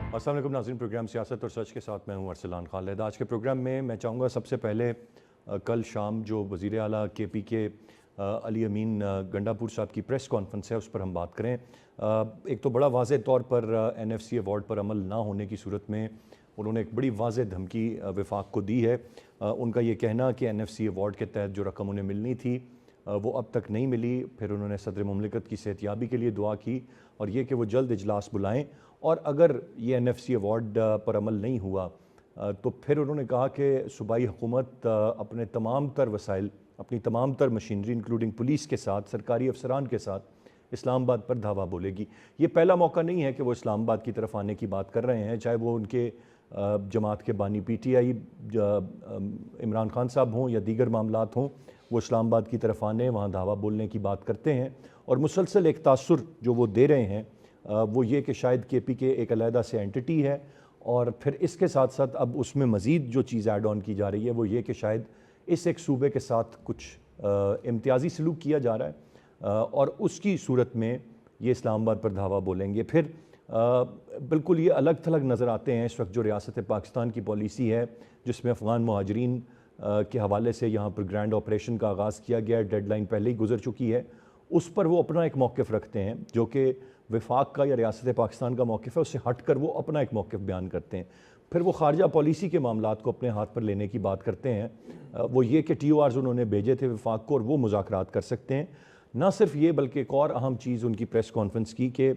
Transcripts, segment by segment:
अस्सलाम वालेकुम नाज़रीन, प्रोग्राम सियासत और सच के साथ मैं हूं अरसलान खालिद। आज के प्रोग्राम में मैं चाहूँगा सबसे पहले कल शाम जो वज़ीर आला KP के अली अमीन गंडापुर साहब की प्रेस कॉन्फ्रेंस है उस पर हम बात करें। एक तो बड़ा वाज़े तौर पर NFC अवार्ड पर अमल ना होने की सूरत में उन्होंने एक बड़ी वाज़े धमकी वफाक को दी है। उनका ये कहना कि NFC अवार्ड के तहत जो रकम उन्हें मिलनी थी वो अब तक नहीं मिली। फिर उन्होंने सदर मुमलिकत की सेहतियाबी के लिए दुआ की और ये कि वो जल्द इजलास बुलाएं, और अगर ये NFC अवार्ड पर अमल नहीं हुआ तो फिर उन्होंने कहा कि सूबाई हुकूमत अपने तमाम तर वसाइल, अपनी तमाम तर मशीनरी इंक्लूडिंग पुलिस के साथ, सरकारी अफसरान के साथ इस्लामाबाद पर धावा बोलेगी। ये पहला मौका नहीं है कि वो इस्लामाबाद की तरफ आने की बात कर रहे हैं, चाहे वो उनके जमात के बानी PTI इमरान खान साहब हों या दीगर मामलात हों, वो इस्लामाबाद की तरफ आने, वहाँ धावा बोलने की बात करते हैं। और मुसलसल एक तासुर जो वो दे रहे हैं वो ये कि शायद KP के एक अलहदा से एंटिटी है, और फिर इसके साथ साथ अब उसमें मज़ीद जो चीज़ ऐड ऑन की जा रही है वो ये कि शायद इस एक सूबे के साथ कुछ इम्तियाज़ी सलूक किया जा रहा है और उसकी सूरत में ये इस्लामाबाद पर धावा बोलेंगे। फिर बिल्कुल ये अलग थलग नज़र आते हैं इस वक्त जो रियासत पाकिस्तान की पॉलिसी है, जिसमें अफ़गान मुहाजिरीन के हवाले से यहाँ पर ग्रैंड ऑपरेशन का आगाज़ किया गया है, डेडलाइन पहले ही गुजर चुकी है। उस पर वो अपना एक मौक़िफ़ रखते हैं जो कि वफाक का या रियासत पाकिस्तान का मौक़िफ़ है, उससे हट कर वो अपना एक मौक़िफ़ बयान करते हैं। फिर वो खारजा पॉलिसी के मामलात को अपने हाथ पर लेने की बात करते हैं। वो ये कि TORs उन्होंने भेजे थे वफाक को और वो मुज़ाकरात कर सकते हैं। ना सिर्फ ये बल्कि एक और अहम चीज़ उनकी प्रेस कॉन्फ्रेंस की कि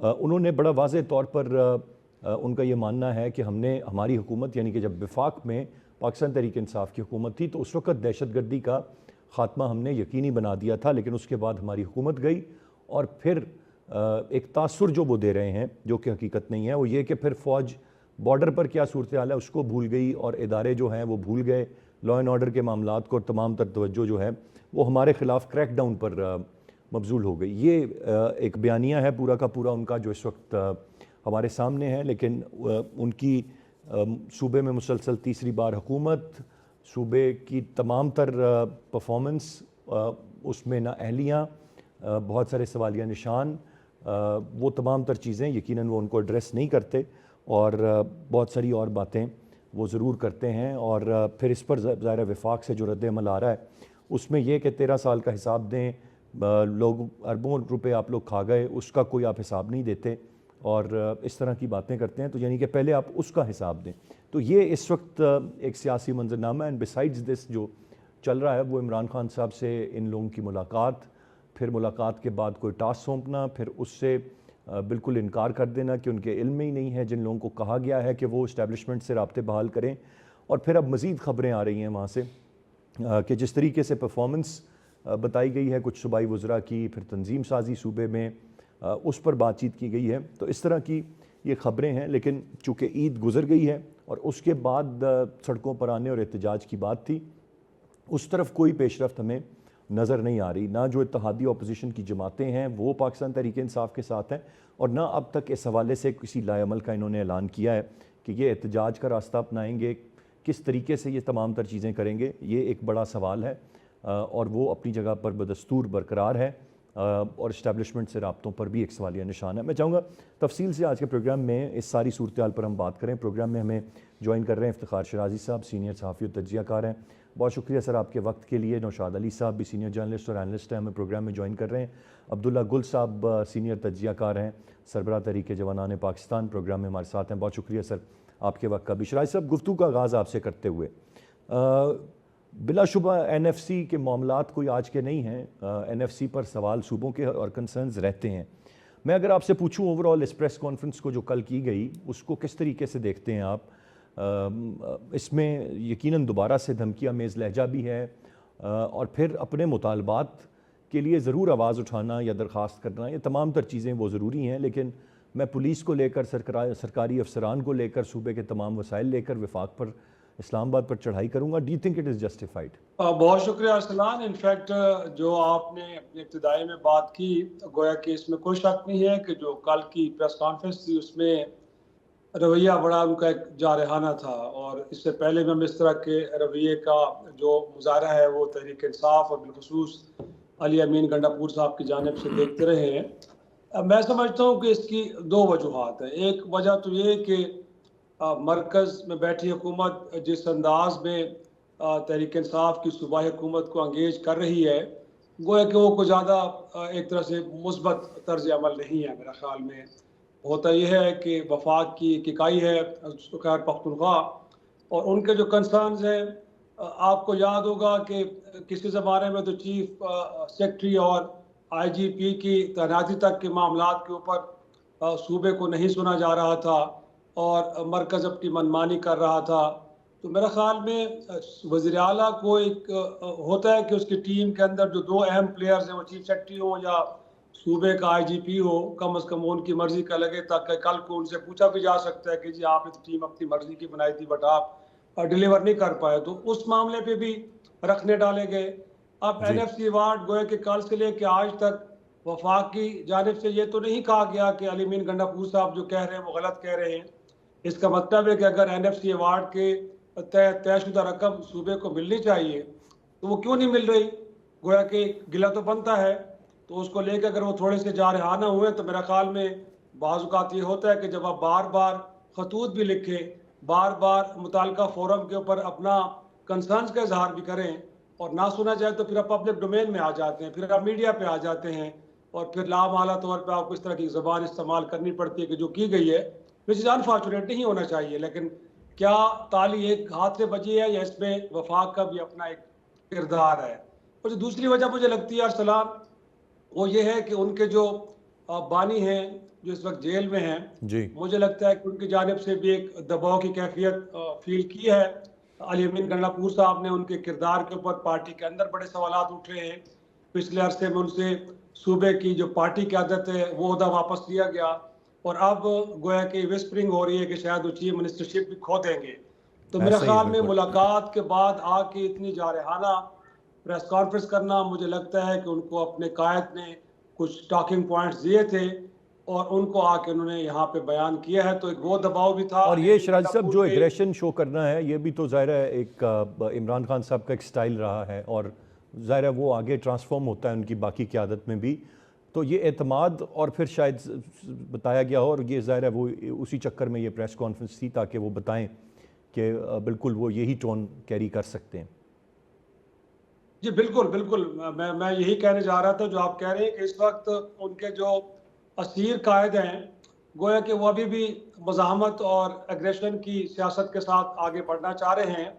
उन्होंने बड़ा वाज़े तौर पर उनका ये मानना है कि हमारी हुकूमत, यानी कि जब वफाक में पाकिस्तान तहरीक इंसाफ की हुकूमत थी तो उस वक्त दहशतगर्दी का ख़ात्मा हमने यकीनी बना दिया था, लेकिन उसके बाद हमारी हुकूमत गई और फिर एक तासुर जो वो दे रहे हैं जो कि हकीकत नहीं है, वो ये कि फिर फ़ौज बॉर्डर पर क्या सूरत हाल है उसको भूल गई और इदारे जो हैं वो भूल गए, लॉ एंड ऑर्डर के मामलात को, और तमाम तर तवज्जो जो है वो हमारे ख़िलाफ़ क्रैकडाउन पर मबजूल हो गई। ये एक बयानिया है पूरा का पूरा उनका जो इस वक्त हमारे सामने है। लेकिन उनकी सूबे में मुसलसल तीसरी बार हुकूमत, सूबे की तमाम तर परफॉर्मेंस, उसमें नाअहलियाँ, बहुत सारे सवालिया निशान, वो तमाम तर चीज़ें यकीनन वो उनको एड्रेस नहीं करते और बहुत सारी और बातें वो ज़रूर करते हैं। और फिर इस पर ज़ाहिर वफाक से जो रद्द-ए-अमल आ रहा है उसमें यह कि 13 साल का हिसाब दें, लोग अरबों रुपए आप लोग खा गए, उसका कोई आप हिसाब नहीं देते और इस तरह की बातें करते हैं, तो यानी कि पहले आप उसका हिसाब दें। तो ये इस वक्त एक सियासी मंजरनामा है। एंड बिसाइड्स दिस जो चल रहा है वो इमरान खान साहब से इन लोगों की मुलाकात, फिर मुलाकात के बाद कोई टास्क सौंपना, फिर उससे बिल्कुल इनकार कर देना कि उनके इल्म में ही नहीं है जिन लोगों को कहा गया है कि वो इस्टेब्लिशमेंट से राब्ते बहाल करें। और फिर अब मज़ीद ख़बरें आ रही हैं वहाँ से कि जिस तरीके से परफॉर्मेंस बताई गई है कुछ सूबाई वज़रा की, फिर तंजीम साजी सूबे में उस पर बातचीत की गई है। तो इस तरह की ये ख़बरें हैं। लेकिन चूँकि ईद गुज़र गई है और उसके बाद सड़कों पर आने और एहतजाज की बात थी, उस तरफ कोई पेशरफ्त हमें नज़र नहीं आ रही। ना जो इत्तेहादी अपोजिशन की जमातें हैं वो पाकिस्तान तहरीक इंसाफ के साथ हैं, और ना अब तक इस हवाले से किसी लाएअमल का इन्होंने ऐलान किया है कि ये एहतजाज का रास्ता अपनाएंगे, किस तरीके से ये तमाम तर चीज़ें करेंगे। ये एक बड़ा सवाल है और वो अपनी जगह पर बदस्तूर बरकरार है और इस्टेब्लिशमेंट से राब्तों पर भी एक सवालिया निशान है। मैं चाहूँगा तफसील से आज के प्रोग्राम में इस सारी सूरत हाल पर हम बात करें। प्रोग्राम में हमें ज्वाइन कर रहे हैं इफ्तिखार शराजी साहब, सीनियर सहाफ़ी और तज्ज़ियाकार हैं। बहुत शुक्रिया सर आपके वक्त के लिए। नौशाद अली साहब भी सीनियर जर्नलिस्ट और एनलिस्ट हैं, हमें प्रोग्राम में ज्वाइन कर रहे हैं। अब्दुल्ला गुल साहब सीनियर तज्ज़ियाकार हैं, सरबराह तहरीक जवानान पाकिस्तान, प्रोग्राम में हमारे साथ हैं। बहुत शुक्रिया सर आपके वक्त का भी। शराजी साहब, गुफ्तगू का आगाज़ आपसे करते हुए, बिलाशुबा NFC के मामलात कोई आज के नहीं हैं। NFC पर सवाल सूबों के और कंसर्न्स रहते हैं। मैं अगर आपसे पूछूं ओवरऑल इस प्रेस कॉन्फ्रेंस को जो कल की गई उसको किस तरीके से देखते हैं आप? इसमें यकीनन दोबारा से धमकी आमेज़ लहजा भी है और फिर अपने मुतालबात के लिए ज़रूर आवाज़ उठाना या दरख्वास्त करना, ये तमाम तर चीज़ें वो ज़रूरी हैं। लेकिन मैं पुलिस को लेकर, सरकारी अफसरान को लेकर, सूबे के तमाम वसाइल लेकर वफाक पर, इस्लामाबाद पर चढ़ाई करूँगा। Do you think it is justified? बहुत शुक्रिया अरसलान। इनफैक्ट जो आपने अपनी इब्तिदाई में बात की, गोया कि इसमें कोई शक नहीं है कि जो कल की प्रेस कॉन्फ्रेंस थी उसमें रवैया बड़ा उनका एक जारहाना था, और इससे पहले भी हम इस तरह के रवैये का जो मुजाहरा है वो तहरीक इंसाफ और बिलखुसूस अली अमीन गंडापुर साहब की जानिब से देखते रहे हैं। मैं समझता हूँ कि इसकी दो वजूहात हैं। एक वजह तो ये कि मरकज़ में बैठी हुकूमत जिस अंदाज में तहरीक इंसाफ की सूबाई हुकूमत को अंगेज कर रही है, गोया कि वो कुछ ज़्यादा एक तरह से मुस्बत तर्ज अमल नहीं है मेरा ख्याल में। होता यह है कि वफाक की एक इकाई है खैबर पख्तूनख्वा, और उनके जो कंसर्न्स हैं, आपको याद होगा कि किसी ज़माने में तो चीफ सेक्रेटरी और आईजीपी की तैनाती तक के मामलात के ऊपर सूबे को नहीं सुना जा रहा था और मरकज़ अपनी मनमानी कर रहा था। तो मेरा ख्याल में वज़ीर आला को एक होता है कि उसकी टीम के अंदर जो दो अहम प्लेयर्स हैं, वो चीफ सेक्रेटरी हो या सूबे का आईजीपी हो, कम अज़ कम वो उनकी मर्ज़ी का लगे, ताकि कल को उनसे पूछा भी जा सकता है कि जी आपने तो टीम अपनी मर्ज़ी की बनाई थी बट आप डिलीवर नहीं कर पाए। तो उस मामले पे भी रखने डाले गए। अब जी NFC अवार्ड गोया कि कल से लेकर आज तक वफाक की जानिब से ये तो नहीं कहा गया कि अली अमीन गंडापुर साहब जो कह रहे हैं वो गलत कह रहे हैं। इसका मतलब है कि अगर NFC अवार्ड के तयशुदा रकम सूबे को मिलनी चाहिए तो वो क्यों नहीं मिल रही, गोया कि गिला तो बनता है। तो उसको लेकर अगर वो थोड़े से जारहाना हुए तो मेरा ख्याल में बाज़ ये होता है कि जब आप बार बार खतूत भी लिखें, बार बार मुताल्लिका फोरम के ऊपर अपना कंसर्न्स का इजहार भी करें और ना सुना जाए तो फिर आप पब्लिक डोमेन में आ जाते हैं, फिर आप मीडिया पे आ जाते हैं और फिर लामाला तौर पे आपको इस तरह की ज़बान इस्तेमाल करनी पड़ती है कि जो की गई है विच इज़ अनफॉर्चुनेट, नहीं होना चाहिए। लेकिन क्या ताली एक हाथ से बजी है या इसमें वफाक का भी अपना एक किरदार है। और जो दूसरी वजह मुझे लगती है अरसलान, वो ये है कि उनके जो बानी हैं जो इस वक्त जेल में हैं, जी मुझे लगता है कि उनकी जानिब से भी एक दबाव की कैफियत फील की है। अली अमीन गंडापुर साहब ने उनके किरदार के ऊपर पार्टी के अंदर बड़े सवालात उठ रहे हैं। पिछले अरसे में उनसे सूबे की जो पार्टी की आदत है वो अहदा वापस लिया गया और अब गोया कि विस्परिंग हो रही है कि शायद वो चीफ मिनिस्टरशिप भी खो देंगे। तो मेरे ऐसा ही है ख्याल में बिल्कुल। मुलाकात के बाद आके इतनी जारहाना प्रेस कॉन्फ्रेंस करना, मुझे लगता है कि उनको अपने कायद ने कुछ टॉकिंग पॉइंट्स दिए थे और उनको आके उन्होंने यहाँ पे बयान किया है। तो एक वो दबाव भी था और अली ये अमीन शराज साहब गंडापुर जो पे। एग्रेशन शो करना है ये भी तो ज़ाहिर है एक इमरान खान साहब का एक स्टाइल रहा है और ज़ाहिर है वो आगे ट्रांसफॉर्म होता है उनकी बाकी क़यादत में भी। तो ये एतमाद और फिर शायद बताया गया हो और ये ज़ाहिर है वो उसी चक्कर में ये प्रेस कॉन्फ्रेंस थी ताकि वो बताएं कि बिल्कुल वो यही टोन कैरी कर सकते हैं। जी बिल्कुल बिल्कुल, मैं यही कहने जा रहा था जो आप कह रहे हैं कि इस वक्त उनके जो असीर कायद हैं, गोया कि वो अभी भी मज़ाहमत और एग्रेशन की सियासत के साथ आगे बढ़ना चाह रहे हैं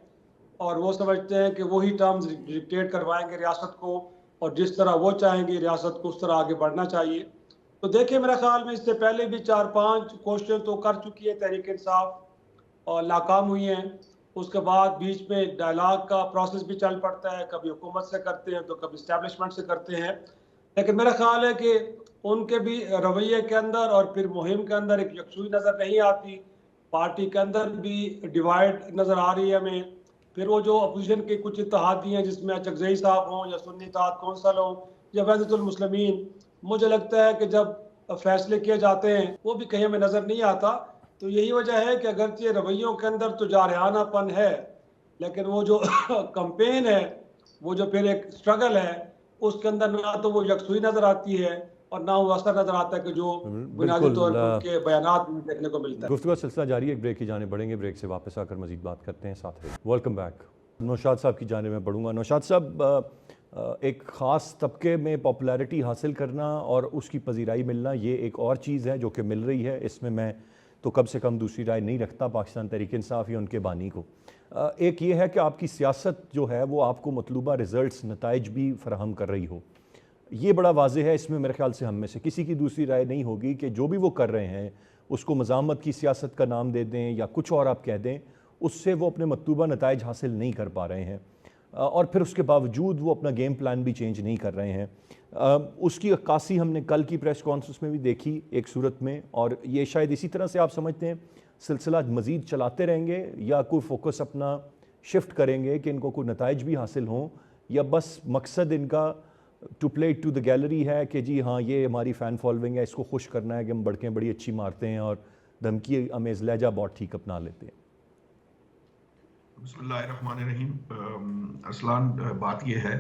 और वो समझते हैं कि वही टर्म्स डिक्टेट करवाएंगे रियासत को और जिस तरह वो चाहेंगे रियासत को उस तरह आगे बढ़ना चाहिए। तो देखिए मेरे ख्याल में इससे पहले भी 4-5 कोशिशें तो कर चुकी है तहरीक इंसाफ और नाकाम हुई हैं। उसके बाद बीच में डायलॉग का प्रोसेस भी चल पड़ता है, कभी हुकूमत से करते हैं तो कभी इस्टेब्लिशमेंट से करते हैं। लेकिन मेरा ख्याल है कि उनके भी रवैये के अंदर और फिर मुहिम के अंदर एक यकसुई नज़र नहीं आती। पार्टी के अंदर भी डिवाइड नज़र आ रही है हमें। फिर वो जो अपोजिशन के कुछ इत्तेहादी हैं जिसमें चकजई साहब हों या सुन्नी इत्तेहाद कौंसल हो या वहदतुल मुस्लिमीन, मुझे लगता है कि जब फैसले किए जाते हैं वो भी कहीं हमें नज़र नहीं आता। तो यही वजह है कि अगरचे रवैयों के अंदर तो जारहानापन है, लेकिन वो जो कैंपेन है, वो जो फिर एक स्ट्रगल है, उसके अंदर ना तो वो यकसुई नज़र आती है और ना वो असर नज़र आता है कि जो बुनियादी बिल्कुल तौर पर उनके बयानात में देखने को मिलता है। गुफ्तगू का सिलसिला जारी है, एक ब्रेक की जाने बढ़ेंगे, ब्रेक से वापस आकर मजीद बात करते हैं। साथ रहिए। Welcome back. नौशाद साहब की जाने में बढ़ूंगा। नौशाद साहब, एक ख़ास तबके में पॉपुलैरिटी हासिल करना और उसकी पजीराई मिलना ये एक और चीज़ है जो कि मिल रही है, इसमें मैं तो कम से कम दूसरी राय नहीं रखता पाकिस्तान तहरीक इंसाफ या उनके बानी को। एक ये है कि आपकी सियासत जो है वो आपको मतलूबा रिज़ल्ट्स नताइज भी फराहम कर रही हो, ये बड़ा वाज़ेह है। इसमें मेरे ख्याल से हम में से किसी की दूसरी राय नहीं होगी कि जो भी वो कर रहे हैं उसको मज़ामत की सियासत का नाम दे दें या कुछ और आप कह दें, उससे वो अपने मतलूबा नताइज हासिल नहीं कर पा रहे हैं और फिर उसके बावजूद वो अपना गेम प्लान भी चेंज नहीं कर रहे हैं। उसकी अक्कासी हमने कल की प्रेस कॉन्फ्रेंस में भी देखी एक सूरत में, और ये शायद इसी तरह से आप समझते हैं सिलसिला मज़ीद चलाते रहेंगे या कोई फोकस अपना शिफ्ट करेंगे कि इनको कोई नताइज भी हासिल हों, या बस मकसद इनका to play to the gallery है कि जी हाँ ये हमारी फ़ैन फॉलोइंग है, इसको खुश करना है कि हम बड़कें बड़ी अच्छी मारते हैं और धमकी अमेज़ लहजा बहुत ठीक अपना लेते हैं। बिस्मिल्लाहिर्रहमानिर्रहीम। अरसलान, बात यह है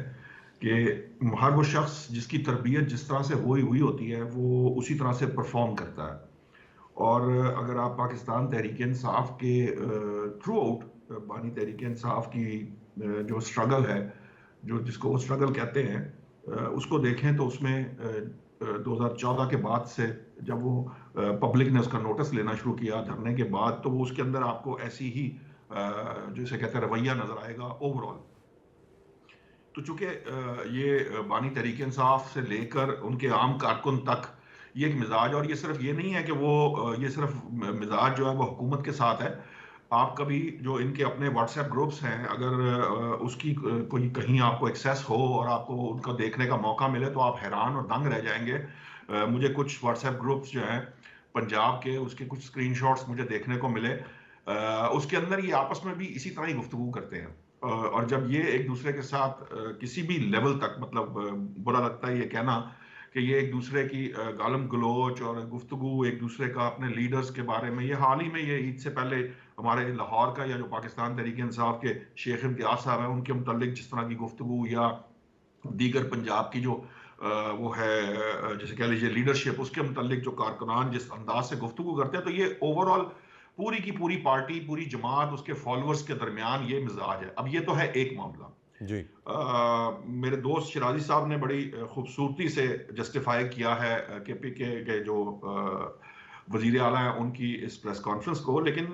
कि हर वो शख्स जिसकी तरबियत जिस तरह से हुई हुई होती है वो उसी तरह से परफॉर्म करता है। और अगर आप पाकिस्तान तहरीक इंसाफ के थ्रू आउट बानी तहरीक इंसाफ की जो स्ट्रगल है, जो जिसको वो स्ट्रगल कहते हैं, उसको देखें तो उसमें 2014 के बाद से जब वो पब्लिक ने उसका नोटिस लेना शुरू किया धरने के बाद, तो वो उसके अंदर आपको ऐसी ही जैसे कहते हैं रवैया नजर आएगा ओवरऑल। तो चूंकि ये बानी तहरीक इंसाफ से लेकर उनके आम कारकुन तक ये एक मिजाज, और ये सिर्फ ये नहीं है कि वो ये सिर्फ मिजाज जो है वो हुकूमत के साथ है। आप कभी जो इनके अपने व्हाट्सएप ग्रुप्स हैं, अगर उसकी कोई कहीं आपको एक्सेस हो और आपको उनका देखने का मौका मिले तो आप हैरान और दंग रह जाएंगे। मुझे कुछ व्हाट्सएप ग्रुप्स जो हैं पंजाब के, उसके कुछ स्क्रीनशॉट्स मुझे देखने को मिले। उसके अंदर ये आपस में भी इसी तरह ही गुफ्तगू करते हैं। और जब ये एक दूसरे के साथ किसी भी लेवल तक, मतलब बुरा लगता है ये कहना कि ये एक दूसरे की गालम गलोच और गुफ्तगू एक दूसरे का अपने लीडर्स के बारे में, ये हाल ही में ये ईद से पहले हमारे लाहौर का या जो पाकिस्तान तहरीक इंसाफ के शेख इम्तियाज साहब हैं उनके मुतालिक जिस तरह की गुफ्तगू, या दीगर पंजाब की जो वो है जैसे कह लीजिए लीडरशिप, उसके मुतालिक जो कारकुनान जिस अंदाज से गुफ्तगू करते हैं, तो ये ओवरऑल पूरी की पूरी पार्टी, पूरी जमात, उसके फॉलोअर्स के दरमियान ये मिजाज है। अब ये तो है एक मामला जी। मेरे दोस्त शिराजी साहब ने बड़ी खूबसूरती से जस्टिफाई किया है केपीके के जो वजीर आला हैं उनकी इस प्रेस कॉन्फ्रेंस को। लेकिन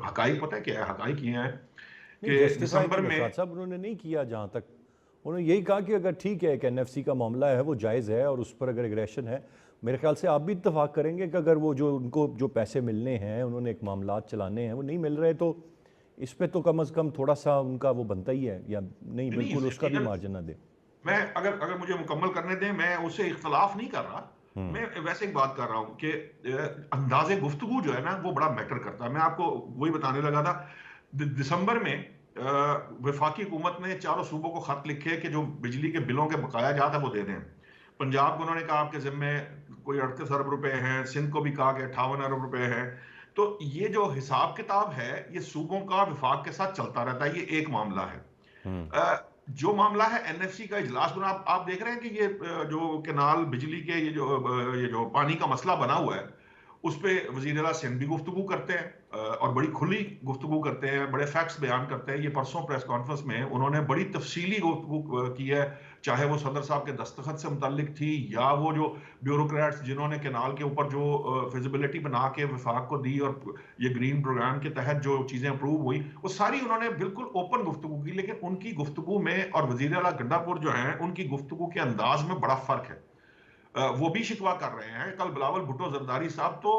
हकाइक पता है क्या है? हकाइक ये है कि दिसंबर में साहब उन्होंने नहीं किया, जहाँ तक उन्होंने यही कहा कि अगर ठीक है कि एनएफसी का मामला है वो जायज़ है और उस पर अगर एग्रेशन है, मेरे ख्याल से आप भी इत्तेफाक करेंगे कि अगर वो जो उनको जो पैसे मिलने हैं, उन्होंने एक मामला चलाने हैं, वो नहीं मिल रहे, तो इस पे तो कम से कम थोड़ा सा उनका वो बनता ही है, या नहीं बिल्कुल उसका भी मार्जिन ना दे। मैं अगर मुझे मुकम्मल करने दें, मैं उससे इख्तलाफ नहीं कर रहा, मैं वैसे एक बात कर रहा हूं कि अंदाजे गुफ्तगू जो है ना वो बड़ा मैटर करता है। मैं आपको वही बताने लगा था, दिसंबर में वफाकी हुकूमत ने चारों सूबों को खत लिखे कि जो बिजली के बिलों के बकाया जात है वो दे दें। पंजाब को उन्होंने कहा आपके जिम्मे कोई 38 अरब रुपए हैं, सिंध को भी कहा कि 58 अरब रुपए हैं। तो ये जो हिसाब किताब है ये सूबों का विफाक के साथ चलता रहता है, ये एक मामला है। जो मामला है एनएफसी का इजलास बना, आप देख रहे हैं कि ये जो केनाल बिजली के ये जो पानी का मसला बना हुआ है उस पर वजीर आला सिंध भी गुफ्तगू करते हैं और बड़ी खुली गुफ्तगू करते हैं, बड़े फैक्ट्स बयान करते हैं। ये परसों प्रेस कॉन्फ्रेंस में उन्होंने बड़ी तफसीली गुफ्तगू की है, चाहे वो सदर साहब के दस्तखत से मुतल्लिक थी या वो जो ब्यूरोक्रेट्स जिन्होंने केनाल के ऊपर जो फिजिबिलिटी बना के वफाक को दी और ये ग्रीन प्रोग्राम के तहत जो चीजें अप्रूव हुई वो सारी उन्होंने बिल्कुल ओपन गुफ्तगू की। लेकिन उनकी गुफ्तगू में और वजीर आला गंडापुर जो है उनकी गुफ्तगू के अंदाज में बड़ा फर्क है। वो भी शिकवा कर रहे हैं। कल बिलावल भुट्टो जरदारी साहब तो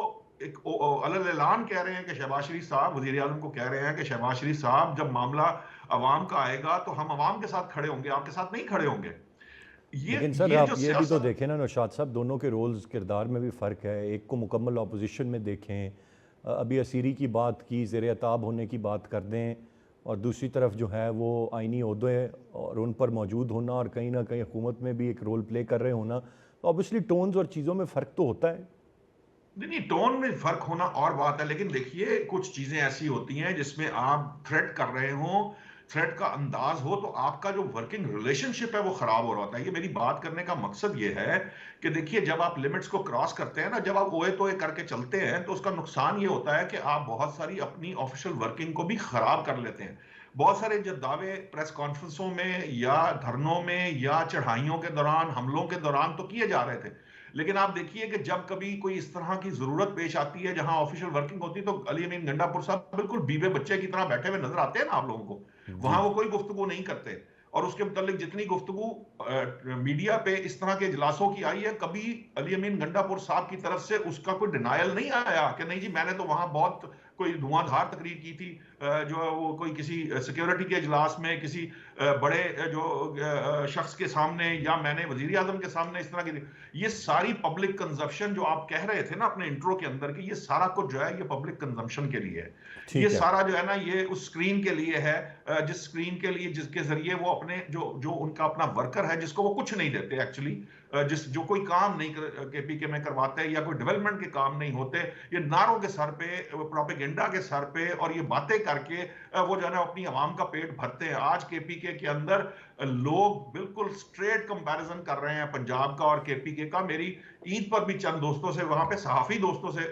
एक अलग ऐलान कह रहे हैं कि शहबाज शरीफ साहब वजीर आजम को कह रहे हैं कि शहबाज शरीफ साहब जब मामला अवाम का आएगा तो हम अवाम के साथ खड़े होंगे, आपके साथ नहीं खड़े होंगे। लेकिन सर आप ये भी तो देखें ना नौशाद साहब, दोनों के रोल्स किरदार में भी फ़र्क है। एक को मुकम्मल अपोजिशन में देखें, अभी असीरी की बात की, ज़ेर अताब होने की बात कर दें, और दूसरी तरफ जो है वो आइनी ओहदे और उन पर मौजूद होना और कहीं ना कहीं हुकूमत में भी एक रोल प्ले कर रहे होना, तो ऑब्वियसली टोन्स और चीज़ों में फ़र्क तो होता है। नहीं, टोन में फर्क होना और बात है, लेकिन देखिए कुछ चीजें ऐसी होती हैं जिसमें आप थ्रेट कर रहे हो, थ्रेट का अंदाज हो, तो आपका जो वर्किंग रिलेशनशिप है वो खराब हो रहा होता है। ये मेरी बात करने का मकसद ये है कि देखिए जब आप लिमिट्स को क्रॉस करते हैं ना, जब आप ओए तोए करके चलते हैं तो उसका नुकसान ये होता है कि आप बहुत सारी अपनी ऑफिशियल वर्किंग को भी खराब कर लेते हैं। बहुत सारे जो दावे प्रेस कॉन्फ्रेंसों में या धरनों में या चढ़ाइयों के दौरान, हमलों के दौरान तो किए जा रहे थे, लेकिन आप देखिए कि जब कभी कोई इस तरह की जरूरत पेश आती है जहां ऑफिशियल वर्किंग होती है तो अली अमीन गंडापुर साहब बिल्कुल बीबे बच्चे की तरह बैठे हुए नजर आते हैं ना आप लोगों को। वहां वो कोई गुफ्तगू नहीं करते, और उसके मुतालिक जितनी गुफ्तगू मीडिया पे इस तरह के इजलासों की आई है, कभी अली अमीन गंडापुर साहब की तरफ से उसका कोई डिनायल नहीं आया कि नहीं जी मैंने तो वहां बहुत कोई धुआंधार तकरीर की थी, जो वो कोई किसी सिक्योरिटी के इजलास में किसी बड़े जो शख्स के सामने या मैंने वजीर आजम के सामने इस तरह की। ये सारी पब्लिक कंजप्शन जो आप कह रहे थे ना अपने इंट्रो के अंदर की, ये सारा कुछ जो है ये पब्लिक कंजम्पशन के लिए है। ये सारा जो है ना ये उस स्क्रीन के लिए है, जिस स्क्रीन के लिए जिसके जरिए वो अपने जो उनका अपना वर्कर है जिसको वो कुछ नहीं देते एक्चुअली, जो कोई काम नहीं केपीके में करवाते या कोई डेवलपमेंट के काम नहीं होते, ये नारों के सर पे, प्रोपेगेंडा के सर पे और ये बातें करके वो जो है ना अपनी आवाम का पेट भरते हैं। आज केपीके के अंदर लोग बिल्कुल स्ट्रेट कंपैरिजन कर रहे हैं पंजाब का और केपीके का। मेरी ईद पर भी चंद दोस्तों से, वहां पे सहाफी दोस्तों से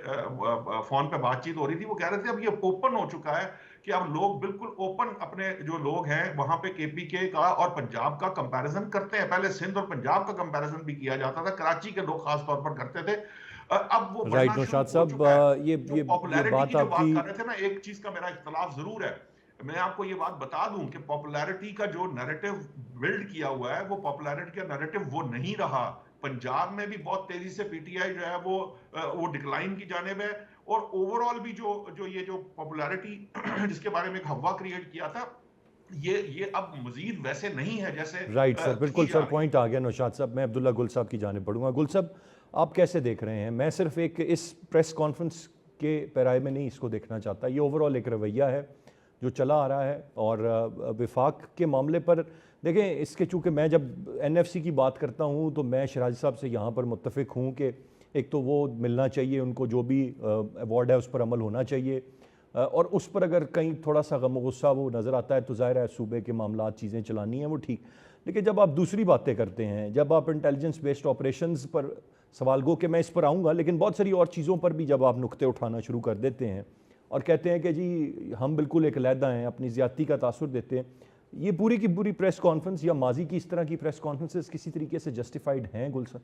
फोन पे बातचीत हो रही थी, वो कह रहे थे अब ये ओपन हो चुका है कि अब लोग बिल्कुल ओपन अपने जो लोग हैं वहां पे केपीके का और पंजाब का कंपैरिजन करते हैं। पहले सिंध और पंजाब का कंपैरिजन भी किया जाता था, कराची के लोग खास तौर पर करते थे, अब वो बढ़ना राइट शुरू नौशाद हो साहब, चुका है। ये जो ये पॉपुलैरिटी बात की जो बात आपकी, कर रहे थे ना, एक चीज का मेरा इख्तलाफ जरूर है। मैं आपको ये बात बता दूं कि पॉपुलैरिटी का जो नैरेटिव बिल्ड किया हुआ है, वो पॉपुलैरिटी का नैरेटिव वो नहीं रहा। पंजाब में भी बहुत तेजी से पीटीआई जो है वो डिक्लाइन की जानिब है, और ओवरऑल भी जो ये जो पॉपुलैरिटी जिसके बारे में एक हवा क्रिएट किया था, ये अब मजीद वैसे नहीं है जैसे राइट सर, बिल्कुल थी सर, जा रही। पॉइंट आ गया नौशाद साहब। मैं अब्दुल्ला गुल साहब की जाने पढ़ूंगा। गुल साहब, आप कैसे देख रहे हैं? मैं सिर्फ एक इस प्रेस कॉन्फ्रेंस के पैराए में नहीं इसको देखना चाहता, ये ओवरऑल एक रवैया है जो चला आ रहा है। और विफाक के मामले पर देखें, इसके चूँकि मैं जब एनएफसी की बात करता हूँ तो मैं शराजी साहब से यहाँ पर मुत्तफिक हूँ कि एक तो वो मिलना चाहिए, उनको जो भी अवार्ड है उस पर अमल होना चाहिए, और उस पर अगर कहीं थोड़ा सा गम गुस्सा वो नज़र आता है तो ज़ाहिर है सूबे के मामला चीज़ें चलानी हैं वो ठीक। लेकिन जब आप दूसरी बातें करते हैं, जब आप इंटेलिजेंस बेस्ड ऑपरेशंस पर सवाल गो कि मैं इस पर आऊँगा, लेकिन बहुत सारी और चीज़ों पर भी जब आप नुक्ते उठाना शुरू कर देते हैं और कहते हैं कि जी हम बिल्कुल एक अलहदा हैं, अपनी ज़्यादती का तासुर देते हैं, ये पूरी की पूरी प्रेस कॉन्फ्रेंस या माजी की इस तरह की प्रेस कॉन्फ्रेंसेस किसी तरीके से जस्टिफाइड हैं गुल सर?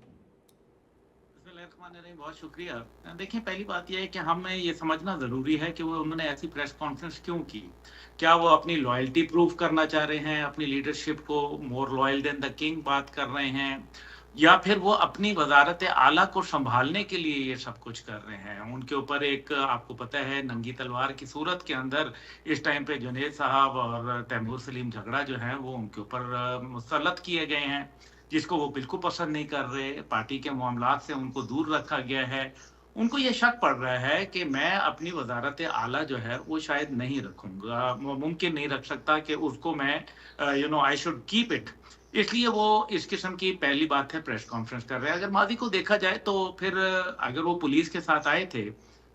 बहुत शुक्रिया। देखिए, पहली बात यह है कि हमें ये समझना जरूरी है कि वो उन्होंने ऐसी प्रेस कॉन्फ्रेंस क्यों की। क्या वो अपनी लॉयल्टी प्रूव करना चाह रहे हैं, अपनी लीडरशिप को more loyal than the king बात कर रहे हैं, या फिर वो अपनी वजारत आला को संभालने के लिए ये सब कुछ कर रहे हैं? उनके ऊपर एक, आपको पता है, नंगी तलवार की सूरत के अंदर इस टाइम पे जुनैद साहब और तैमूर सलीम झगड़ा जो है वो उनके ऊपर मुसल्लत किए गए हैं, जिसको वो बिल्कुल पसंद नहीं कर रहे। पार्टी के मामलात से उनको दूर रखा गया है। उनको ये शक पड़ रहा है कि मैं अपनी वजारत आला जो है वो शायद नहीं रखूंगा, मुमकिन नहीं रख सकता कि उसको मैं आई शुड कीप इट। इसलिए वो इस किस्म की पहली बात है प्रेस कॉन्फ्रेंस कर रहे हैं। अगर माजी को देखा जाए तो फिर अगर वो पुलिस के साथ आए थे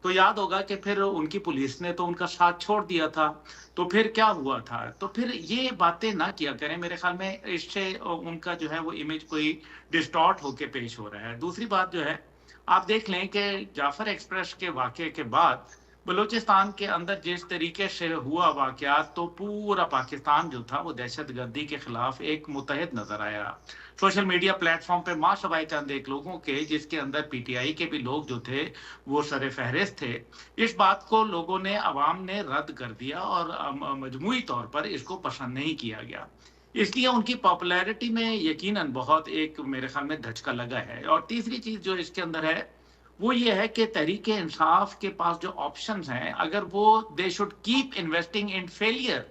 तो याद होगा कि फिर उनकी पुलिस ने तो उनका साथ छोड़ दिया था, तो फिर क्या हुआ था? तो फिर ये बातें ना किया करें, मेरे ख्याल में इससे उनका जो है वो इमेज कोई डिस्टॉर्ट होके पेश हो रहा है। दूसरी बात जो है, आप देख लें कि जाफर एक्सप्रेस के वाक़े के बाद बलूचिस्तान के अंदर जिस तरीके से हुआ वाक़यात, तो पूरा पाकिस्तान जो था वो दहशतगर्दी के खिलाफ एक मुतहद नजर आया। सोशल मीडिया प्लेटफॉर्म पे मां सवाए चंद एक लोगों के, जिसके अंदर पीटीआई के भी लोग जो थे वो सरे फहरिस्त थे, इस बात को लोगों ने, अवाम ने रद्द कर दिया और मजमूई तौर पर इसको पसंद नहीं किया गया। इसलिए उनकी पॉपुलैरिटी में यकीनन बहुत एक, मेरे ख्याल में, धचका लगा है। और तीसरी चीज जो इसके अंदर है वो ये है कि तहरीक इंसाफ के पास जो ऑप्शंस हैं, अगर वो they should keep investing in failure,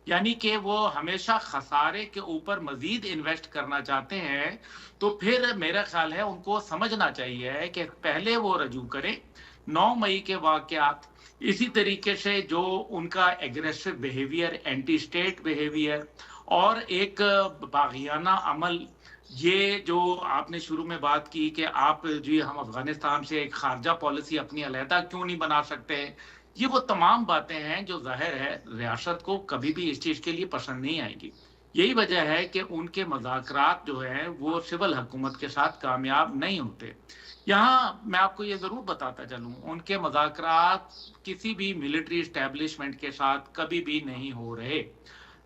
यानी कि वो हमेशा खसारे के ऊपर मजीद इन्वेस्ट करना चाहते हैं, तो फिर मेरा ख्याल है उनको समझना चाहिए कि पहले वो रजू करें 9 मई के वाक़यात। इसी तरीके से जो उनका aggressive behaviour, anti state behaviour और एक बागियाना अमल, ये जो आपने शुरू में बात की कि आप जी हम अफगानिस्तान से एक खारजा पॉलिसी अपनी अलहदा क्यों नहीं बना सकते, ये वो तमाम बातें हैं जो जाहिर है रियासत को कभी भी इस चीज के लिए पसंद नहीं आएगी। यही वजह है कि उनके मज़ाकरात जो है वो सिविल हुकूमत के साथ कामयाब नहीं होते। यहाँ मैं आपको ये जरूर बताता चलूं, उनके मज़ाकरात किसी भी मिलिट्री एस्टेब्लिशमेंट के साथ कभी भी नहीं हो रहे।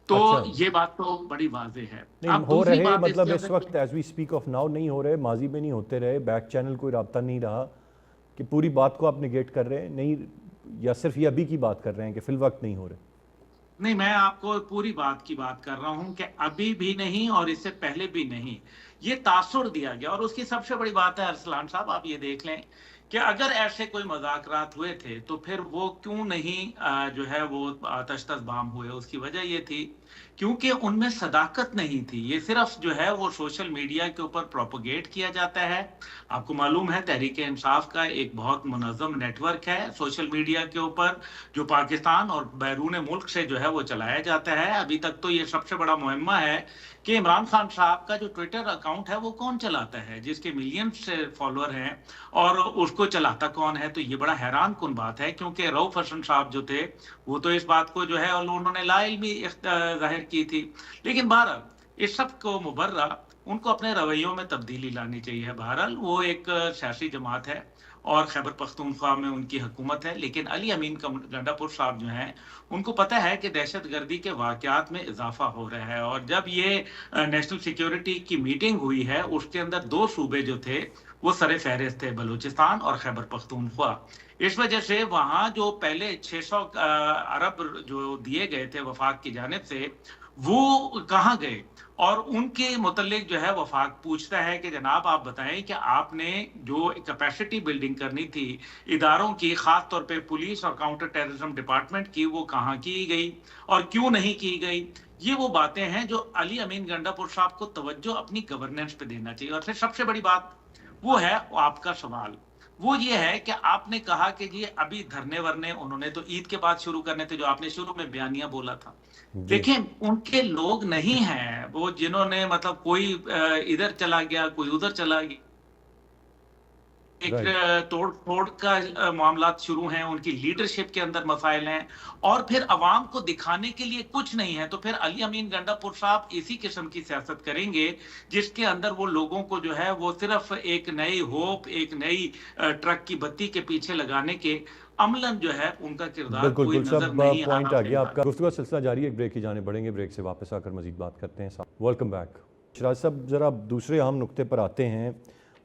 तो अच्छा, ये बात तो बड़ी वाज़ेह है। नहीं अब हो दूसरी रहे, बात मतलब इसके इस अंदर, वक्त as we speak of now नहीं हो रहे, माजी में नहीं होते रहे, बैक चैनल कोई राब्ता नहीं रहा, कि पूरी बात को आप निगेट कर रहे हैं नहीं, या सिर्फ ये अभी की बात कर रहे हैं कि फिल वक्त नहीं हो रहे? नहीं, मैं आपको पूरी बात की बात कर रहा हूं कि अभी भी नहीं और इससे पहले भी नहीं, ये तासुर दिया गया। और उसकी सबसे बड़ी बात है अरसलान साहब, आप ये देख लें कि अगर ऐसे कोई मज़ाकरात हुए थे तो फिर वो क्यों नहीं जो है वो तश्तस बाम हुए। उसकी वजह ये थी क्योंकि उनमें सदाकत नहीं थी। ये सिर्फ जो है वो सोशल मीडिया के ऊपर प्रोपोगेट किया जाता है। आपको मालूम है तहरीक इंसाफ का एक बहुत मुनज़्ज़म नेटवर्क है सोशल मीडिया के ऊपर, जो पाकिस्तान और बैरून मुल्क से जो है वो चलाया जाता है। अभी तक तो ये सबसे बड़ा मुहिम्मा है कि इमरान खान साहब का जो ट्विटर अकाउंट है वो कौन चलाता है, जिसके मिलियंस से फॉलोअर हैं, और उसको चलाता कौन है। तो ये बड़ा हैरान कुन बात है, क्योंकि रऊफ हसन साहब जो थे वो तो इस बात को जो है उन्होंने ला इल्मी जाहिर की थी। लेकिन बहरहाल इस सब को मुबर्रा उनको अपने रवैयों में तब्दीली लानी चाहिए। बहरहाल वो एक सियासी जमात है और खैबर पख्तूनख्वा में उनकी हुकूमत है, लेकिन अली अमीन गंडापुर साहब जो हैं उनको पता है कि दहशतगर्दी के वाक़यात में इजाफा हो रहा है। और जब ये नेशनल सिक्योरिटी की मीटिंग हुई है उसके अंदर 2 सूबे जो थे वो सरे फहरिस्त थे, बलूचिस्तान और खैबर पख्तूनख्वा। इस वजह से वहाँ जो पहले 600 अरब जो दिए गए थे वफाक की जानिब से वो कहाँ गए, और उनके मुतल्लिक जो है वफाक पूछता है कि जनाब आप बताएं कि आपने जो कैपेसिटी बिल्डिंग करनी थी इदारों की, खास तौर पे पुलिस और काउंटर टेररिज्म डिपार्टमेंट की, वो कहाँ की गई और क्यों नहीं की गई। ये वो बातें हैं जो अली अमीन गंडापुर साहब को तवज्जो अपनी गवर्नेंस पे देना चाहिए। और फिर सबसे बड़ी बात वो है आपका सवाल, वो ये है कि आपने कहा कि जी अभी धरने वरने उन्होंने तो ईद के बाद शुरू करने थे, जो आपने शुरू में बयानिया बोला था। देखिए उनके लोग नहीं हैं वो जिन्होंने मतलब कोई इधर चला गया कोई उधर चला गया, एक तोड़ फोड़ का मामला शुरू हैं, उनकी लीडरशिप के अंदर मसाइल हैं और फिर अवाम को दिखाने के लिए कुछ नहीं है। तो फिर अली अमीन गंडापुर साहब इसी किस्म की सियासत करेंगे जिसके अंदर वो लोगों को जो है वो सिर्फ एक नई होप, एक नई ट्रक की बत्ती के पीछे लगाने के अमलन जो है उनका किरदार कोई नजर नहीं आ रहा। पॉइंट आ गया आपका। गुफ्तगू का सिलसिला जारी है, एक ब्रेक की जाने बढ़ेंगे, ब्रेक से वापस आकर मजीद बात करते हैं। Welcome back. शराज साहब ज़रा दूसरे अहम नुक्ते पर आते हैं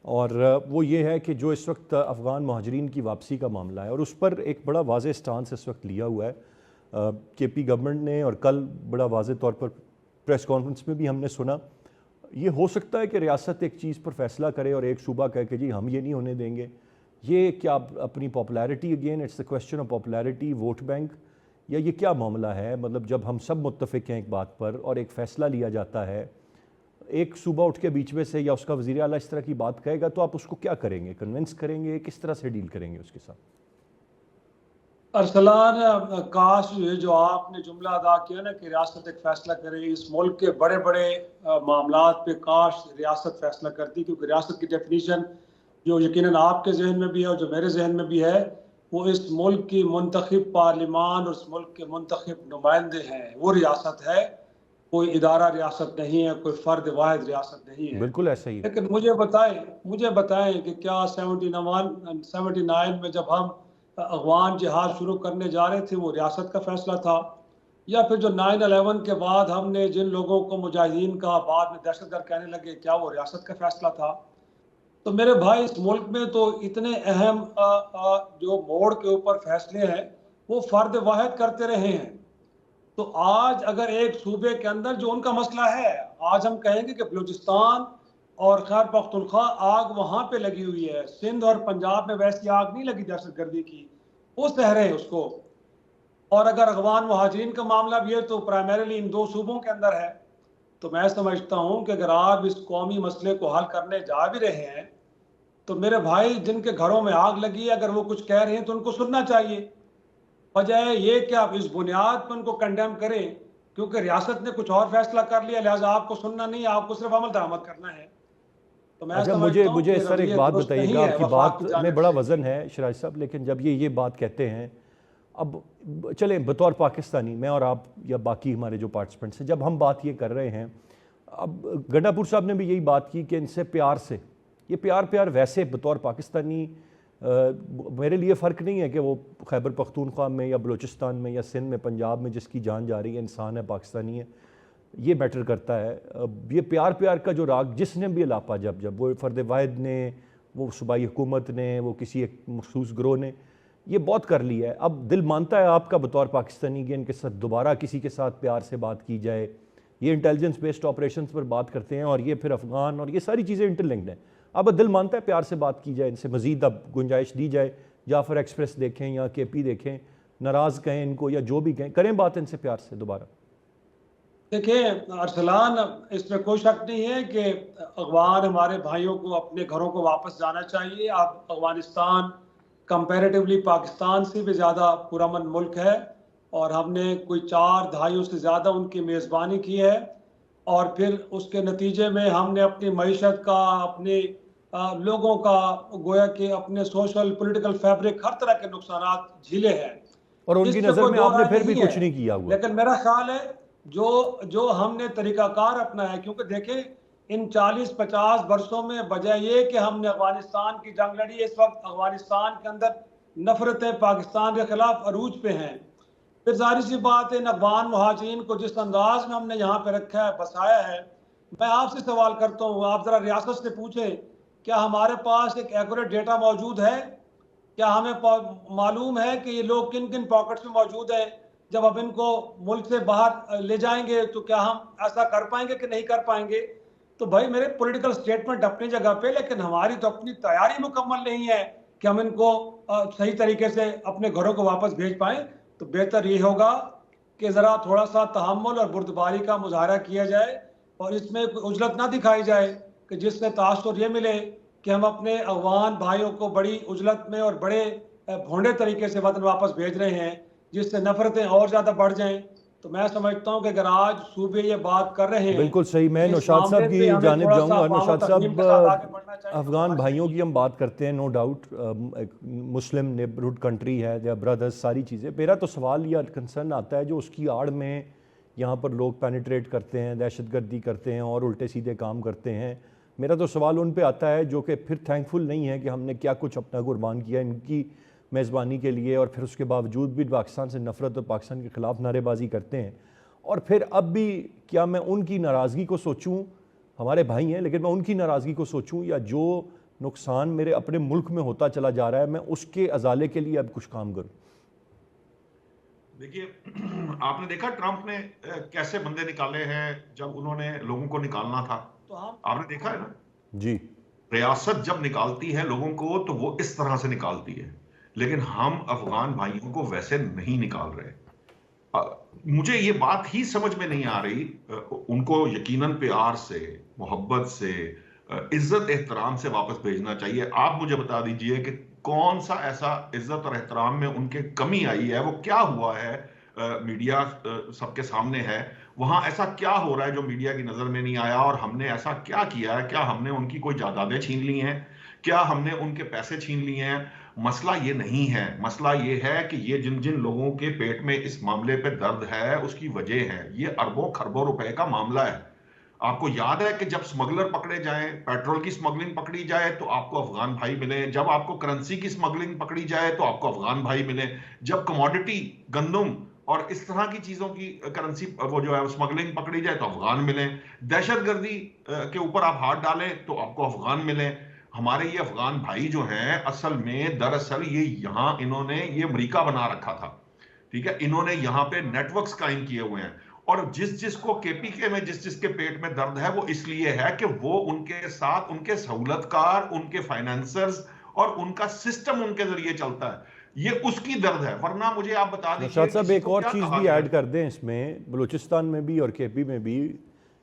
और वो ये है कि जो इस वक्त अफ़गान महाजरीन की वापसी का मामला है और उस पर एक बड़ा वाज़ेह स्टांस इस वक्त लिया हुआ है केपी गवर्नमेंट ने, और कल बड़ा वाज़ेह तौर पर प्रेस कॉन्फ्रेंस में भी हमने सुना। ये हो सकता है कि रियासत एक चीज़ पर फैसला करे और एक सूबा कहे कि जी हम ये नहीं होने देंगे। ये क्या अपनी popularity, again it's the question of popularity, vote bank, या ये क्या मामला है? मतलब जब हम सब मुत्तफिक हैं एक बात पर और एक फ़ैसला लिया जाता है, एक सूबा उठ के बीच में से या उसका वज़ीर आला इस तरह की बात कहेगा तो आप उसको क्या करेंगे? कन्विंस करेंगे? किस तरह से डील करेंगे उसके साथ? अरसलान, काश जो आपने जुमला अदा किया ना कि रियासत एक फैसला करे, इस मुल्क के बड़े बड़े मामलात पे काश रियासत फैसला करती, क्योंकि रियासत की डेफिनीशन जो यकीनन आपके जहन में भी है और जो मेरे जहन में भी है, वो इस मुल्क की मुंतखब पार्लिमान और इस मुल्क के मुंतखब नुमाइंदे हैं, वो रियासत है। कोई इदारा रियासत नहीं है, कोई फ़र्द वाहिद रियासत नहीं है। बिल्कुल ऐसा ही। लेकिन मुझे बताएं कि क्या 79 में जब हम अफगान जिहाद शुरू करने जा रहे थे वो रियासत का फैसला था, या फिर जो 9/11 के बाद हमने जिन लोगों को मुजाहिदीन का बाद में दहशतगर्द कहने लगे, क्या वो रियासत का फैसला था? तो मेरे भाई इस मुल्क में तो इतने अहम जो मोड़ के ऊपर फैसले हैं वो फ़र्द वाहिद करते रहे हैं। तो आज अगर एक सूबे के अंदर जो उनका मसला है, आज हम कहेंगे कि बलूचिस्तान और खैबर पख्तूनख्वा आग वहाँ पे लगी हुई है, सिंध और पंजाब में वैसी आग नहीं लगी दहशतगर्दी की, वो सह रहे हैं उसको। और अगर अफगान मुहाजिरीन का मामला भी है तो प्राइमरीली इन 2 सूबों के अंदर है। तो मैं समझता हूँ कि अगर आप इस कौमी मसले को हल करने जा भी रहे हैं तो मेरे भाई जिनके घरों में आग लगी है अगर वो कुछ कह रहे हैं तो उनको सुनना चाहिए, बजाय ये कि आप इस बुनियाद पर उनको कंडेम करें क्योंकि रियासत ने कुछ और फैसला कर लिया, लिहाजा आपको सुनना नहीं, आपको सिर्फ अमल दरामद करना है। तो मैं अच्छा, मुझे सर एक बात बताइएगा, आपकी बात में बड़ा वजन है शराज साहब, लेकिन जब ये बात कहते हैं, अब चलें बतौर पाकिस्तानी मैं और आप या बाकी हमारे जो पार्टिसिपेंट्स हैं, जब हम बात ये कर रहे हैं, अब गंडापुर साहब ने भी यही बात की कि इनसे प्यार से, ये प्यार वैसे बतौर पाकिस्तानी मेरे लिए फ़र्क नहीं है कि वो खैबर पख्तूनख्वा में या बलूचिस्तान में या सिंध में पंजाब में जिसकी जान जा रही है, इंसान है, पाकिस्तानी है, ये मैटर करता है। ये प्यार का जो राग जिसने भी अलापा, जब वो फ़र्द वाहिद ने, वो सूबाई हुकूमत ने, वो किसी एक मखसूस ग्रोह ने ये बहुत कर लिया है। अब दिल मानता है आपका बतौर पाकिस्तानी कि इनके साथ दोबारा किसी के साथ प्यार से बात की जाए। ये इंटेलिजेंस बेस्ड ऑपरेशंस पर बात करते हैं और ये फिर अफ़गान और ये सारी चीज़ें इंटरलिंक्ड हैं। अब दिल मानता है प्यार से बात की जाए, इनसे मज़ीद अब गुंजाइश दी जाए, जाफ़र एक्सप्रेस देखें या केपी देखें, नाराज़ कहें इनको या जो भी कहें, करें बात इनसे प्यार से दोबारा। देखिए अरसलान, इसमें कोई शक नहीं है कि अफगान हमारे भाइयों को अपने घरों को वापस जाना चाहिए। अब अफगानिस्तान कंपैरेटिवली पाकिस्तान से भी ज़्यादा पुरअमन मुल्क है और हमने कोई 4 दहाइयों से ज़्यादा उनकी मेज़बानी की है और फिर उसके नतीजे में हमने अपनी मईशत का, अपने लोगों का, गोया कि अपने सोशल पॉलिटिकल फैब्रिक, हर तरह के नुकसानात झेले हैं। और उनकी नज़र में आपने फिर भी कुछ नहीं किया हुआ। लेकिन मेरा ख्याल है जो हमने तरीकाकार अपनाया है, क्योंकि देखें इन 40-50 वर्षों में बजाय ये कि हमने अफगानिस्तान की जंग लड़ी, इस वक्त अफगानिस्तान के अंदर नफरतें पाकिस्तान के खिलाफ अरूज पे हैं। फिर जाहिर सी बात है, इन अफगान मुहाजिरीन को जिस अंदाज में हमने यहाँ पे रखा है, बसाया है, मैं आपसे सवाल करता हूँ, आप जरा रियासत से पूछें, क्या हमारे पास एक एक्यूरेट डेटा मौजूद है? क्या हमें मालूम है कि ये लोग किन किन पॉकेट्स में मौजूद है? जब अब इनको मुल्क से बाहर ले जाएंगे तो क्या हम ऐसा कर पाएंगे कि नहीं कर पाएंगे? तो भाई मेरे पॉलिटिकल स्टेटमेंट अपनी जगह पे, लेकिन हमारी तो अपनी तैयारी मुकम्मल नहीं है कि हम इनको सही तरीके से अपने घरों को वापस भेज पाएं। तो बेहतर ये होगा कि ज़रा थोड़ा सा तहम्मुल और बुर्दबारी का मुजाहरा किया जाए और इसमें उजलत ना दिखाई जाए कि जिससे तासुर ये मिले कि हम अपने अफगान भाइयों को बड़ी उजलत में और बड़े भोंडे तरीके से वतन वापस भेज रहे हैं, जिससे नफरतें और ज़्यादा बढ़ जाएं। तो मैं समझता हूँ कि अगर आज सूबे ये बात कर रहे हैं, बिल्कुल सही। मैं नौशाद साहब की जानिब जाऊँगा। नौशाद साहब, अफगान भाइयों की हम बात करते हैं, नो डाउट मुस्लिम नेबरहुड कंट्री है, दे आर ब्रदर्स, सारी चीज़ें। मेरा तो सवाल या कंसर्न आता है जो उसकी आड़ में यहाँ पर लोग पेनिट्रेट करते हैं, दहशतगर्दी करते हैं और उल्टे सीधे काम करते हैं। मेरा तो सवाल उन पे आता है जो कि फिर थैंकफुल नहीं है कि हमने क्या कुछ अपना कुर्बान किया इनकी मेज़बानी के लिए, और फिर उसके बावजूद भी पाकिस्तान से नफ़रत और पाकिस्तान के ख़िलाफ़ नारेबाजी करते हैं। और फिर अब भी क्या मैं उनकी नाराज़गी को सोचूं, हमारे भाई हैं लेकिन मैं उनकी नाराज़गी को सोचूं, या जो नुकसान मेरे अपने मुल्क में होता चला जा रहा है मैं उसके अजाले के लिए अब कुछ काम करूं? देखिए, आपने देखा ट्रंप ने कैसे बंदे निकाले हैं जब उन्होंने लोगों को निकालना था, तो आपने देखा है ना जी। रियासत जब निकालती है लोगों को तो वो इस तरह से निकालती है, लेकिन हम अफगान भाइयों को वैसे नहीं निकाल रहे। मुझे ये बात ही समझ में नहीं आ रही। उनको यकीनन प्यार से, मोहब्बत से, इज्जत एहतराम से वापस भेजना चाहिए। आप मुझे बता दीजिए कि कौन सा ऐसा इज्जत और एहतराम में उनके कमी आई है, वो क्या हुआ है? मीडिया सबके सामने है, वहां ऐसा क्या हो रहा है जो मीडिया की नजर में नहीं आया? और हमने ऐसा क्या किया है? क्या हमने उनकी कोई जायदादें छीन ली हैं? क्या हमने उनके पैसे छीन लिए हैं? मसला ये नहीं है। मसला ये है कि ये जिन जिन लोगों के पेट में इस मामले पे दर्द है उसकी वजह है, ये अरबों खरबों रुपए का मामला है। आपको याद है कि जब स्मगलर पकड़े जाएं, पेट्रोल की स्मगलिंग पकड़ी जाए तो आपको अफगान भाई मिले, जब आपको करेंसी की स्मगलिंग पकड़ी जाए तो आपको अफगान भाई मिले, जब कमोडिटी गंदम और इस तरह की चीजों की करेंसी वो जो है स्मगलिंग पकड़ी जाए तो अफगान मिले, दहशतगर्दी के ऊपर आप हाथ डालें तो आपको अफगान मिले। हमारे ये अफगान भाई जो हैं असल में दरअसल ये यहाँ इन्होंने ये अमेरिका बना रखा था, ठीक है? इन्होंने यहाँ पे नेटवर्क्स कायम किए हुए हैं, और जिस जिसको केपीके में जिस जिसके पेट में दर्द है वो इसलिए है कि वो उनके साथ उनके सहूलतकार, उनके फाइनेंसर्स और उनका सिस्टम उनके जरिए चलता है, ये उसकी दर्द है। वरना मुझे आप बता दीजिए साहब, एक और चीज़ भी ऐड कर दें इसमें, बलूचिस्तान में भी और केपी में भी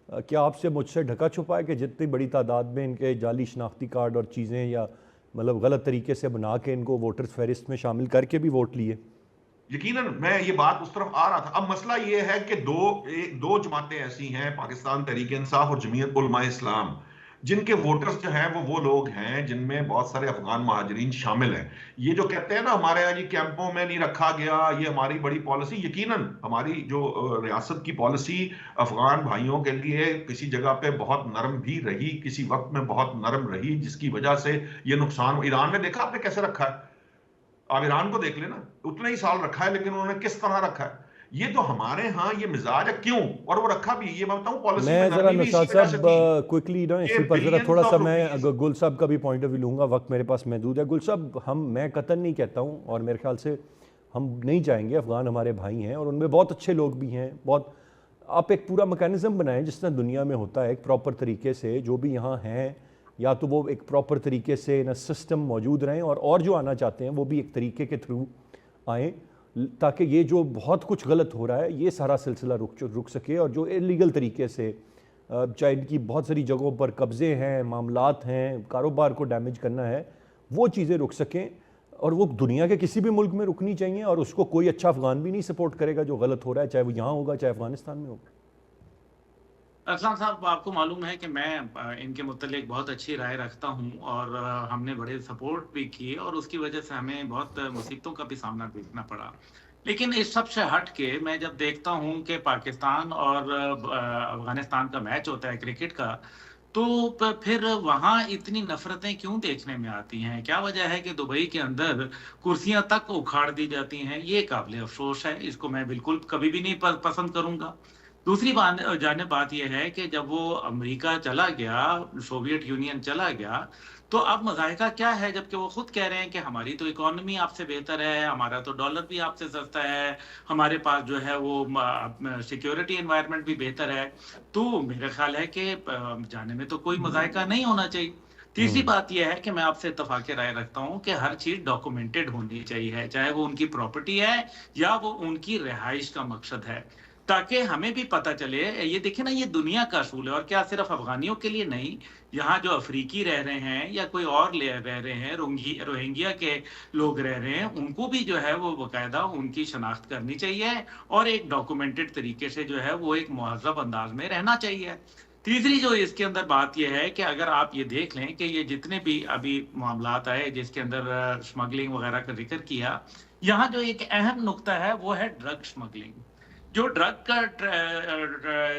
क्या आपसे मुझसे ढका छुपा है कि जितनी बड़ी तादाद में इनके जाली शनाख्ती कार्ड और चीज़ें या मतलब गलत तरीके से बना के इनको वोटर्स फहरिस्त में शामिल करके भी वोट लिए? यकीनन मैं ये बात उस तरफ आ रहा था। अब मसला ये है कि दो जमातें ऐसी हैं, पाकिस्तान तहरीक इंसाफ और जमीयत उलमा इस्लाम, जिनके वोटर्स जो हैं वो लोग हैं जिनमें बहुत सारे अफगान महाजरीन शामिल हैं। ये जो कहते हैं ना हमारे यहाँ जी कैंपों में नहीं रखा गया, ये हमारी बड़ी पॉलिसी, यकीनन हमारी जो रियासत की पॉलिसी अफगान भाइयों के लिए किसी जगह पे बहुत नरम भी रही, किसी वक्त में बहुत नरम रही, जिसकी वजह से ये नुकसान। ईरान में देखा आपने कैसे रखा है? आप ईरान को देख लेना, उतने ही साल रखा है, लेकिन उन्होंने किस तरह रखा है। ये तो हमारे यहाँ ये मिजाज है, क्यों? और वो रखा भी, ये मैं बताऊं पॉलिसी में मैं जरा नौशाद साहब क्विकली ना इसी पर जरा थोड़ा सा मैं गुल साहब का भी पॉइंट ऑफ व्यू लूंगा, वक्त मेरे पास महदूद है। गुल साहब, मैं कतन नहीं कहता हूँ और मेरे ख्याल से हम नहीं चाहेंगे, अफगान हमारे भाई हैं और उनमें बहुत अच्छे लोग भी हैं, बहुत। आप एक पूरा मैकेनिज्म बनाएं जिस तरह दुनिया में होता है, एक प्रॉपर तरीके से जो भी यहाँ हैं, या तो वो एक प्रॉपर तरीके से ना सिस्टम मौजूद रहें और जो आना चाहते हैं वो भी एक तरीके के थ्रू आएँ, ताकि ये जो बहुत कुछ गलत हो रहा है ये सारा सिलसिला रुक सके, और जो इलीगल तरीके से चाहे इनकी बहुत सारी जगहों पर कब्ज़े हैं, मामलात हैं, कारोबार को डैमेज करना है, वो चीज़ें रुक सकें। और वो दुनिया के किसी भी मुल्क में रुकनी चाहिए, और उसको कोई अच्छा अफगान भी नहीं सपोर्ट करेगा जो गलत हो रहा है, चाहे वो यहाँ होगा चाहे अफगानिस्तान में होगा। अरसलान साहब, आपको मालूम है कि मैं इनके मुतल्लिक बहुत अच्छी राय रखता हूं और हमने बड़े सपोर्ट भी किए और उसकी वजह से हमें बहुत मुसीबतों का भी सामना देखना पड़ा। लेकिन इस सब से हट के मैं जब देखता हूँ कि पाकिस्तान और अफगानिस्तान का मैच होता है क्रिकेट का, तो फिर वहाँ इतनी नफरतें क्यों देखने में आती हैं? क्या वजह है कि दुबई के अंदर कुर्सियां तक उखाड़ दी जाती हैं? ये काबिल अफसोस है, इसको मैं बिल्कुल कभी भी नहीं पसंद करूंगा। दूसरी बात यह है कि जब वो अमेरिका चला गया, सोवियत यूनियन चला गया, तो अब मज़ाहिका क्या है, जबकि वो खुद कह रहे हैं कि हमारी तो इकोनॉमी आपसे बेहतर है, हमारा तो डॉलर भी आपसे सस्ता है, हमारे पास जो है वो सिक्योरिटी एनवायरनमेंट भी बेहतर है। तो मेरा ख्याल है कि जाने में तो कोई मज़ाहिका नहीं होना चाहिए। तीसरी बात यह है कि मैं आपसे इत्तफ़ाक़ राय रखता हूँ कि हर चीज़ डॉक्यूमेंटेड होनी चाहिए, चाहे वो उनकी प्रॉपर्टी है या वो उनकी रिहाइश का मकसद है। ताकि हमें भी पता चले, ये देखिए ना, ये दुनिया का असूल है और क्या सिर्फ अफगानियों के लिए नहीं, यहाँ जो अफ्रीकी रह रहे हैं या कोई और रह रहे हैं, रोहिंग्या के लोग रह रहे हैं, उनको भी जो है वो बाकायदा उनकी शनाख्त करनी चाहिए और एक डॉक्यूमेंटेड तरीके से जो है वो एक मुहज़्ज़ब अंदाज में रहना चाहिए। तीसरी जो इसके अंदर बात यह है कि अगर आप ये देख लें कि ये जितने भी अभी मामलात आए जिसके अंदर स्मगलिंग वगैरह का जिक्र किया, यहाँ जो एक अहम नुक्ता है वो है ड्रग स्मगलिंग। जो ड्रग का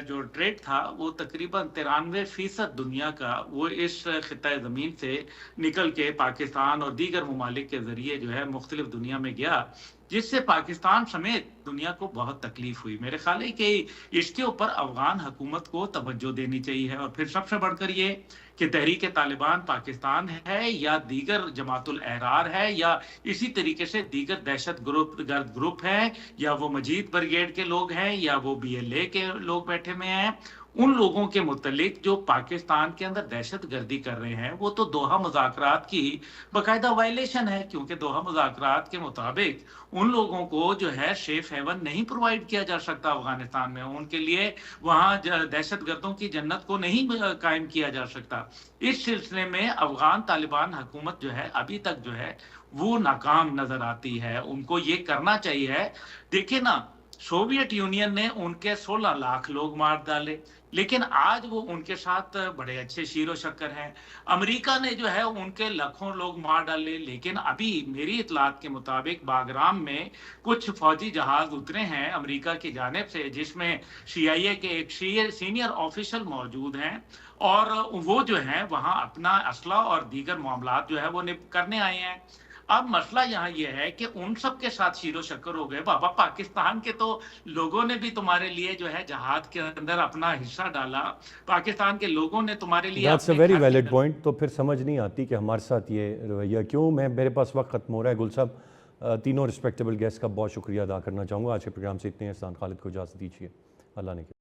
जो ट्रेड था वो तकरीबन 93% दुनिया का वो इस खिता ज़मीन से निकल के पाकिस्तान और दीगर ममालिक के ज़रिए जो है मुख्तलिफ दुनिया में गया, जिससे पाकिस्तान समेत दुनिया को बहुत तकलीफ हुई। मेरे ख्याल है कि इसके ऊपर अफगान हुकूमत को तवज्जो देनी चाहिए और फिर सबसे बढ़कर ये कि तहरीक तालिबान पाकिस्तान है या दीगर जमातुल अहरार है या इसी तरीके से दीगर दहशत गर्द ग्रुप है या वो मजीद ब्रिगेड के लोग हैं या वो BLA के लोग बैठे हुए हैं, उन लोगों के मुतल्लिक जो पाकिस्तान के अंदर दहशत गर्दी कर रहे हैं, वो तो दोहा मुज़ाकरात की बाकायदा वायलेशन है, क्योंकि दोहा मुज़ाकरात के मुताबिक उन लोगों को जो है सेफ हेवन नहीं प्रोवाइड किया जा सकता अफगानिस्तान में, उनके लिए वहाँ दहशत गर्दों की जन्नत को नहीं कायम किया जा सकता। इस सिलसिले में अफगान तालिबान हुकूमत जो है अभी तक जो है वो नाकाम नजर आती है। उनको ये करना चाहिए, देखिए ना, सोवियत यूनियन ने उनके 16 लाख लोग मार डाले, लेकिन आज वो उनके साथ बड़े अच्छे शीरो शक्कर हैं। अमेरिका ने जो है उनके लाखों लोग मार डाले, लेकिन अभी मेरी इतलात के मुताबिक बागराम में कुछ फौजी जहाज उतरे हैं अमेरिका की जानिब से, जिसमें CIA के एक सीनियर ऑफिसर मौजूद हैं और वो जो है वहाँ अपना असला और दीगर मामलात जो है वो करने आए हैं। अब मसला यहाँ ये है कि उन सब के साथ शीरो शक्कर हो गए। बाबा, पाकिस्तान के तो लोगों ने भी तुम्हारे लिए जो है जहाज के अंदर अपना हिस्सा डाला, पाकिस्तान के लोगों ने तुम्हारे लिए that's a very valid point. तो फिर समझ नहीं आती कि हमारे साथ ये रवैया क्यों। मेरे पास वक्त खत्म हो रहा है। गुल साहब, तीनों रिस्पेक्टेबल गेस्ट का बहुत शुक्रिया अदा करना चाहूँगा। आज के प्रोग्राम से इतने। एहसान खालिद को इजाज़त दीजिए। अल्लाह ने